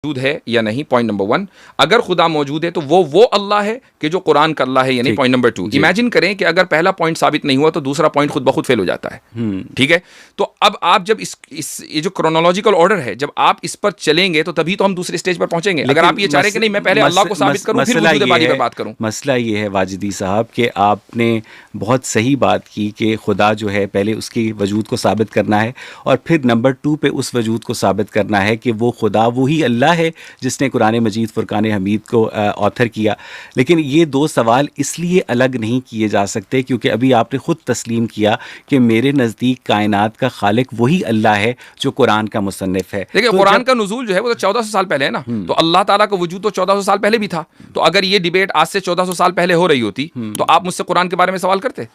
मौजूद है या नहीं, पॉइंट नंबर 1। अगर खुदा मौजूद है तो वो अल्लाह है कि जो कुरान का अल्लाह है या नहीं, पॉइंट नंबर 2। इमेजिन करें कि अगर पहला पॉइंट साबित नहीं हुआ तो दूसरा पॉइंट खुद ब खुद फेल हो जाता है। ठीक है, तो अब आप जब ये जो क्रोनोलॉजिकल ऑर्डर है, जब आप इस पर चलेंगे तो तभी तो हम दूसरे स्टेज पर पहुंचेंगे। अगर आप ये चाह रहे हैं कि नहीं मैं पहले अल्लाह को साबित करूं फिर वजूद बारी पर बात करूं। मसला ये है वाजिदी साहब कि आपने बहुत सही बात की कि खुदा जो है पहले उसकी वजूद को साबित करना है और फिर नंबर 2 पे उस वजूद को साबित करना है कि वो खुदा वही अल्लाह है जिसने कुरान मजीद फुरकान हमीद को ऑथर किया। लेकिन ये दो सवाल इसलिए अलग नहीं किए जा सकते क्योंकि अभी आपने ख़ुद तस्लीम किया कि मेरे नज़दीक कायनात का खालिक वही अल्लाह है जो कुरान का मुसन्निफ है। देखिए, कुरान का नुज़ूल जो है वो तो 1400 साल पहले है ना, तो अल्लाह ताला का वजूद तो 1400 साल पहले भी था। तो अगर ये डिबेट आज से 1400 साल पहले हो रही होती तो आप मुझसे कुरान के बारे में सवाल करते?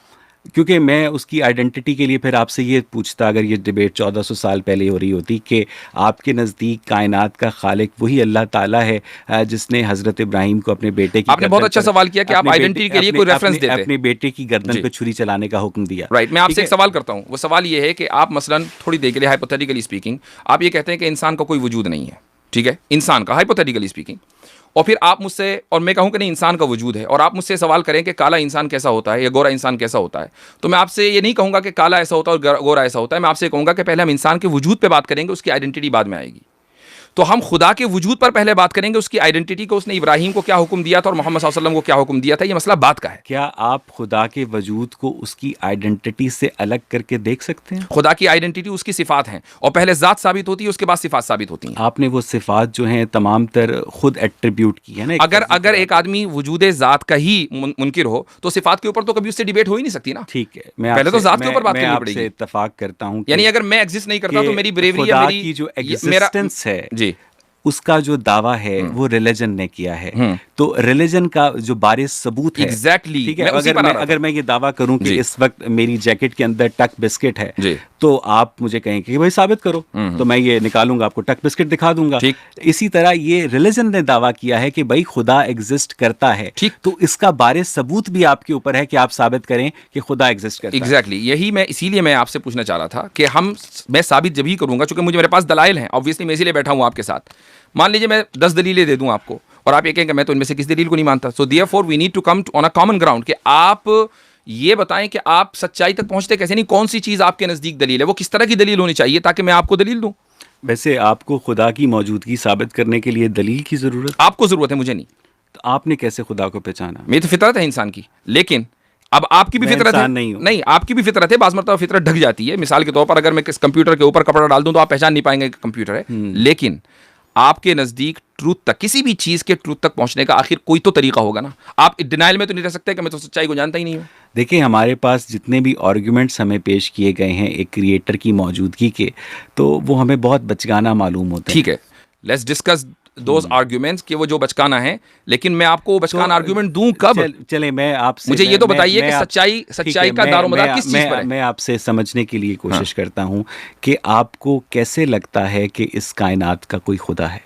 क्योंकि मैं उसकी आइडेंटिटी के लिए फिर आपसे ये पूछता, अगर ये डिबेट 1400 साल पहले हो रही होती कि आपके नज़दीक कायनात का खालिक वही अल्लाह ताला है जिसने हज़रत इब्राहिम को अपने बेटे की, आपने बहुत अच्छा सवाल किया कि आप आइडेंटिटी के लिए कोई रेफरेंस देते हैं, अपने बेटे की गर्दन पे छुरी चलाने का हुक्म दिया। राइट, मैं आपसे एक सवाल करता हूँ। वो सवाल ये है कि आप मसलन थोड़ी देर के लिए हाइपोथेटिकली स्पीकिंग आप ये कहते हैं कि इंसान का कोई वजूद नहीं है, ठीक है, इंसान का हाइपोथेटिकली स्पीकिंग, और फिर आप मुझसे, और मैं कहूं कि नहीं इंसान का वजूद है, और आप मुझसे सवाल करें कि काला इंसान कैसा होता है या गोरा इंसान कैसा होता है, तो मैं आपसे ये नहीं कहूंगा कि काला ऐसा होता है और गोरा ऐसा होता है। मैं आपसे कहूंगा कि पहले हम इंसान के वजूद पे बात करेंगे, उसकी आइडेंटिटी बाद में आएगी। तो हम खुदा के वजूद पर पहले बात करेंगे, उसकी आइडेंटिटी को, उसने इब्राहिम को क्या हुक्म दिया था और मोहम्मद सल्लल्लाहु अलैहि वसल्लम को क्या हुक्म दिया था, ये मसला बात का है। क्या आप खुदा के वजूद को उसकी आइडेंटिटी से अलग करके देख सकते हैं? खुदा की आइडेंटिटी उसकी सिफात हैं, और पहले ज़ात साबित होती है, उसके बाद सिफात साबित होती हैं। आपने वो सिफात जो हैं तमाम तर खुद एट्रीब्यूट की है ना। अगर एक आदमी वजूद ज़ात का ही मुनकिर हो तो सिफात के ऊपर तो कभी उससे डिबेट हो ही नहीं सकती ना। ठीक है, मैं पहले तो ज़ात के ऊपर बात करनी पड़ेगी। मैं इत्तफाक करता हूं, यानी अगर मैं एग्जिस्ट नहीं करता तो मेरी ब्रेवरी या मेरी जो एग्जिस्टेंस है जी, उसका जो दावा है वो रिलीजन ने किया है। तो रिलीजन का जो बारिश सबूत है, एग्जैक्टली, ठीक है, अगर मैं ये दावा करूं कि इस वक्त मेरी जैकेट के अंदर टक बिस्किट है तो आप मुझे कहेंगे कि भाई साबित करो, तो मैं ये निकालूंगा, आपको टक बिस्किट दिखा दूंगा। इसी तरह ये रिलीजन ने दावा किया है कि भाई खुदा एग्जिस्ट करता है, तो इसका बारिश सबूत भी आपके ऊपर है कि आप साबित करें कि खुदा एग्जिस्ट करता है। एग्जैक्टली, यही मैं इसीलिए मैं आपसे पूछना चाह रहा था कि मैं साबित जब ही करूंगा, चूंकि मुझे मेरे पास दलाइल हैं, ऑब्वियसली मैं इसीलिए बैठा हूं आपके साथ। मान लीजिए मैं 10 दलीलें दे दूं आपको और आप ये कहेंगे मैं तो इनमें से किसी दलील को नहीं मानता, so therefore we need to come on a common ground कि आप ये बताएं कि आप सच्चाई तक पहुंचते कैसे, नहीं कौन सी चीज आपके नजदीक दलील है, वो किस तरह की दलील होनी चाहिए ताकि मैं आपको दलील दूं। वैसे आपको खुदा की मौजूदगी साबित करने के लिए दलील की जरूरत? आपको जरूरत है, मुझे नहीं। तो आपने कैसे खुदा को पहचाना? मेरी तो फितरत है इंसान की, लेकिन अब आपकी भी फितरत है। नहीं, आपकी भी फितरत है, बाज़ मरतबा फितरत ढक जाती है। मिसाल के तौर पर अगर मैं किस कंप्यूटर के ऊपर कपड़ा डाल दूं तो आप पहचान नहीं पाएंगे कि कंप्यूटर है, लेकिन आपके नजदीक ट्रूथ तक, किसी भी चीज के ट्रूथ तक पहुंचने का आखिर कोई तो तरीका होगा ना। आप डिनाइल में तो नहीं रह सकते कि मैं तो सच्चाई को जानता ही नहीं हूं। देखिए, हमारे पास जितने भी आर्गुमेंट्स हमें पेश किए गए हैं एक क्रिएटर की मौजूदगी के, तो वो हमें बहुत बचकाना मालूम होता है। ठीक है, लेट्स डिस्कस दोज आर्ग्यूमेंट्स कि वो जो बचकाना है, लेकिन मैं आपको वो बचकाना आर्ग्यूमेंट दूं कब? चले मैं आपसे, मुझे ये तो बताइए कि सच्चाई का दारोमदार किस चीज पर है? मैं आपसे समझने के लिए कोशिश करता हूं कि आपको कैसे लगता है कि इस कायनात का कोई खुदा है।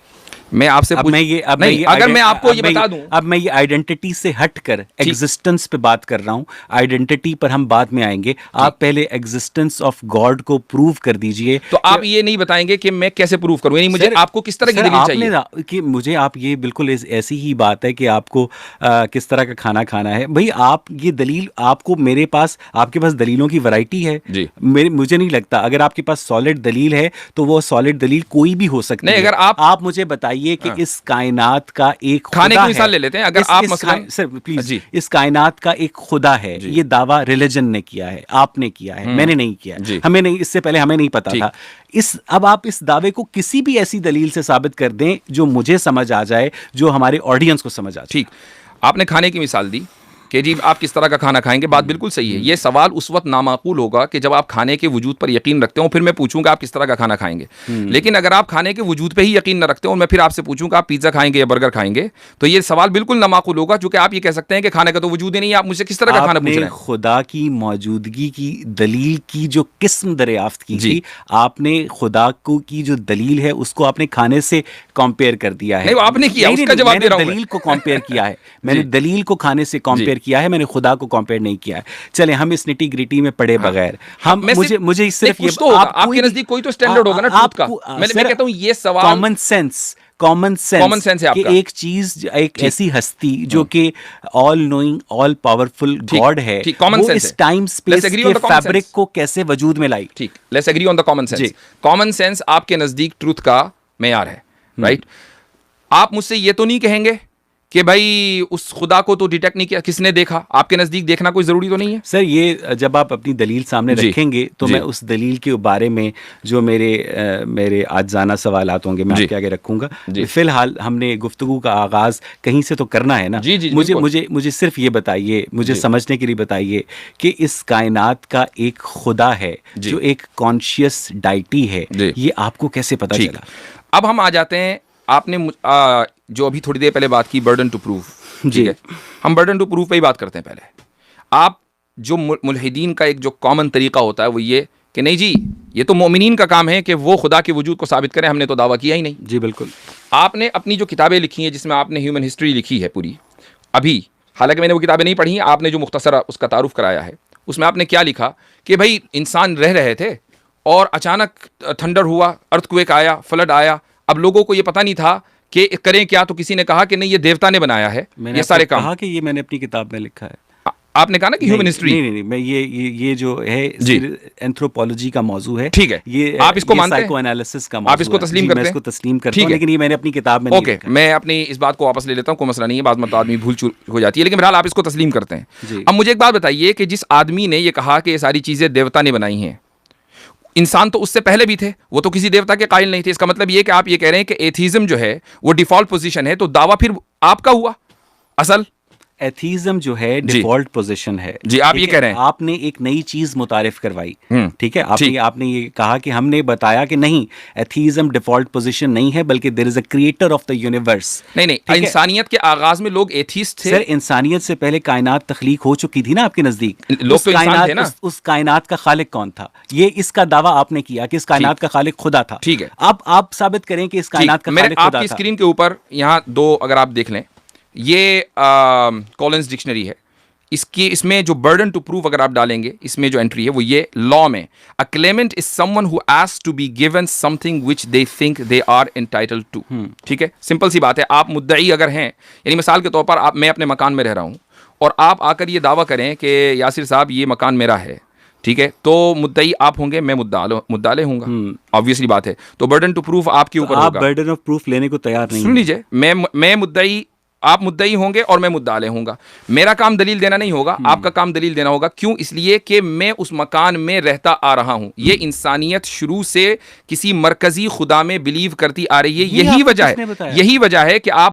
मैं आपसे अगर मैं आपको ये बता दूं, अब मैं ये आइडेंटिटी से हटकर एग्जिस्टेंस पे बात कर रहा हूं, आइडेंटिटी पर हम बाद में आएंगे। आप पहले एग्जिस्टेंस ऑफ गॉड को प्रूव कर दीजिए। तो आप ये नहीं बताएंगे कि मैं कैसे प्रूव करूं, यानी मुझे आपको किस तरह की दलील चाहिए? कि मुझे आप ये बिल्कुल ऐसी ही बात है कि आपको किस तरह का खाना खाना है। भाई आप ये दलील, आपको मेरे पास, आपके पास दलीलों की वैरायटी है। मुझे नहीं लगता अगर आपके पास सॉलिड दलील है तो वो सॉलिड दलील कोई भी हो सकती है। अगर आप मुझे बताइए कि इस कायनात का एक खाने की मिसाल ले लेते हैं। अगर आप सर प्लीज, इस कायनात का एक खुदा है, ये दावा रिलीजन ने किया है, आपने किया है, मैंने नहीं किया, हमें नहीं, इससे पहले हमें नहीं पता था। अब आप इस दावे को किसी भी ऐसी दलील से साबित कर दें जो मुझे समझ आ जाए, जो हमारे ऑडियंस को समझ आ जाए। ठीक, आपने खाने की मिसाल दी कि जी आप किस तरह का खाना खाएंगे, बात बिल्कुल सही है। ये सवाल उस वक्त नामाकूल होगा कि जब आप खाने के वजूद पर यकीन रखते हो, फिर मैं पूछूंगा आप किस तरह का खाना खाएंगे। लेकिन अगर आप खाने के वजूद पे ही यकीन न रखते हो और मैं फिर आपसे पूछूंगा आप पिज्जा खाएंगे या बर्गर खाएंगे, तो ये सवाल बिल्कुल नामाकूल होगा, क्योंकि आप ये कह सकते हैं कि खाने का तो वजूद ही नहीं है, आप मुझसे किस तरह का खाना पूछ रहे हैं। खुदा की मौजूदगी की दलील की जो किस्म दरियाफ्त की थी, आपने खुदा को की जो दलील है उसको आपने खाने से कंपेयर कर दिया है। नहीं, आपने किया, उसका जवाब दे रहा हूं। दलील को कंपेयर किया है, मैंने दलील को खाने से कंपेयर किया है, मैंने खुदा को कंपेयर नहीं किया है। चले हम इस निटी ग्रिटी में पड़े बगैर, हम मुझे सिर्फ ये, आपके नजदीक कोई तो स्टैंडर्ड होगा ना ट्रूथ का। मैं कहता हूं ये सवाल common sense, common Common sense है कि आपका। एक चीज, एक ऐसी हस्ती जो कि ऑल नोइंग, ऑल पावरफुल ठीक, गॉड है, ठीक, common वो sense इस है। टाइम स्पेस Let's agree के on the common fabric sense। को कैसे वजूद में लाई? ठीक, let's agree on the common sense. जी। कॉमन सेंस आपके नजदीक ट्रूथ का मेयार है, राइट? आप मुझसे ये तो नहीं कहेंगे कि भाई उस खुदा को तो डिटेक्ट नहीं किया, किसने देखा? आपके नजदीक देखना कोई जरूरी तो नहीं है। सर, ये जब आप अपनी दलील सामने जी, रखेंगे तो जी। मैं उस दलील के बारे में जो मेरे आजाना सवालात होंगे मैं जी, आपके आगे रखूंगा। जी। फिलहाल हमने गुफ्तगू का आगाज कहीं से तो करना है ना। जी, जी, मुझे बिल्कुल। मुझे मुझे सिर्फ ये बताइए, मुझे जी। समझने के लिए बताइए कि इस कायनात का एक खुदा है जी। जो एक कॉन्शियस डाइटी है, जी। ये आपको कैसे पता ठीक, चला? अब हम आ जाते हैं, आपने जो अभी थोड़ी देर पहले बात की बर्डन टू प्रूफ, जी। ठीक है, हम बर्डन टू प्रूफ पे ही बात करते हैं। पहले आप जो मुल्हिदीन का एक जो कॉमन तरीका होता है वो ये कि नहीं जी, ये तो मोमिनीन का काम है कि वो खुदा के वजूद को साबित करें, हमने तो दावा किया ही नहीं। जी बिल्कुल। आपने अपनी जो किताबें लिखी हैं जिसमें आपने ह्यूमन हिस्ट्री लिखी है पूरी, अभी हालांकि मैंने वो किताबें नहीं पढ़ी हैं, आपने जो मुख्तसर उसका तारुफ कराया है उसमें आपने क्या लिखा कि भाई इंसान रह रहे थे और अचानक थंडर हुआ, अर्थक्वेक आया, फ्लड आया। अब लोगों को ये पता नहीं था कि करें क्या, तो किसी ने कहा कि नहीं ये देवता ने बनाया है मैंने ये सारे आपको काम। कहा कि ये मैंने अपनी किताब में लिखा है। आपने कहा ना कि ह्यूमन हिस्ट्री। नहीं, मैं ये जो है जी। एंथ्रोपोलॉजी का मौजू है। ठीक है, ये आप इसको मानते हैं? साइको एनालिसिस का मौजू आप इसको है। तस्लीम जी, करते मैं हैं? इसको तस्लीम करता ठीक हूं, है। लेकिन ये मैंने अपनी किताब में नहीं ओके, लिखा। मैं अपनी इस बात को वापस ले लेता हूँ, कोई मसला नहीं है, बाद में आदमी भूल चूक हो जाती है, लेकिन बहरहाल आप इसको तस्लीम करते हैं। जी। अब मुझे एक बात बताइए कि जिस आदमी ने ये कहा कि ये सारी चीजें देवता ने बनाई हैं, इंसान तो उससे पहले भी थे, वो तो किसी देवता के कायल नहीं थे। इसका मतलब ये कि आप ये कह रहे हैं कि एथीज्म जो है वो डिफॉल्ट पोजीशन है, तो दावा फिर आपका हुआ असल। एथीज्म जो है जी। डिफॉल्ट पोजीशन है। जी, आप ठीक ये है? कह रहे हैं। आपने एक नई चीज मुतारिफ करवाई। ठीक है, ठीक। आपने ये कहा कि हमने बताया कि नहीं, एथीज्म डिफॉल्ट पोजीशन नहीं है, बल्कि there is a creator of the universe. नहीं, इंसानियत के आगाज में लोग एथीस्ट थे। सर, इंसानियत से पहले कायनात तख्लीक हो चुकी थी ना आपके नजदीक। लोग उस तो इंसान कायनात थे ना। उस कायनात का खालिक कौन था? ये इसका दावा आपने किया कि इस कायनात का खालिक खुदा था। ठीक है। अब आप साबित करें कि इस कायनात का मेरे खालिक खुदा आपकी था। स्क्रीन के ऊपर यहाँ दो अगर आप देख लें, ये कॉलिंस डिक्शनरी है, इसमें जो बर्डन टू प्रूफ अगर आप डालेंगे, इसमें जो एंट्री है वो ये लॉ में, a claimant is someone who asks to be given something which they think they are entitled to. ठीक है, सिंपल सी बात है। आप मुद्दई अगर हैं, यानी मिसाल के तौर पर मैं अपने मकान में रह रहा हूं और आप आकर ये दावा करें कि यासिर साहब ये मकान मेरा है, ठीक है, तो मुद्दई आप होंगे, मैं मुद्दाले होऊंगा, ऑब्वियसली बात है। तो बर्डन टू प्रूफ आपके ऊपर आप होगा। बर्डन ऑफ प्रूफ लेने को तैयार नहीं सुन हैं। लीजिए, मैं मुद्दई, आप मुद्दई होंगे और मैं मुद्दाले होऊंगा। मेरा काम दलील देना नहीं होगा, आपका काम दलील देना होगा। क्यों? इसलिए कि मैं उस मकान में रहता आ रहा हूं। ये इंसानियत शुरू से किसी मरकजी खुदा में बिलीव करती आ रही है। ये यही आपको वजह किसने है, बताया? यही वजह है कि आप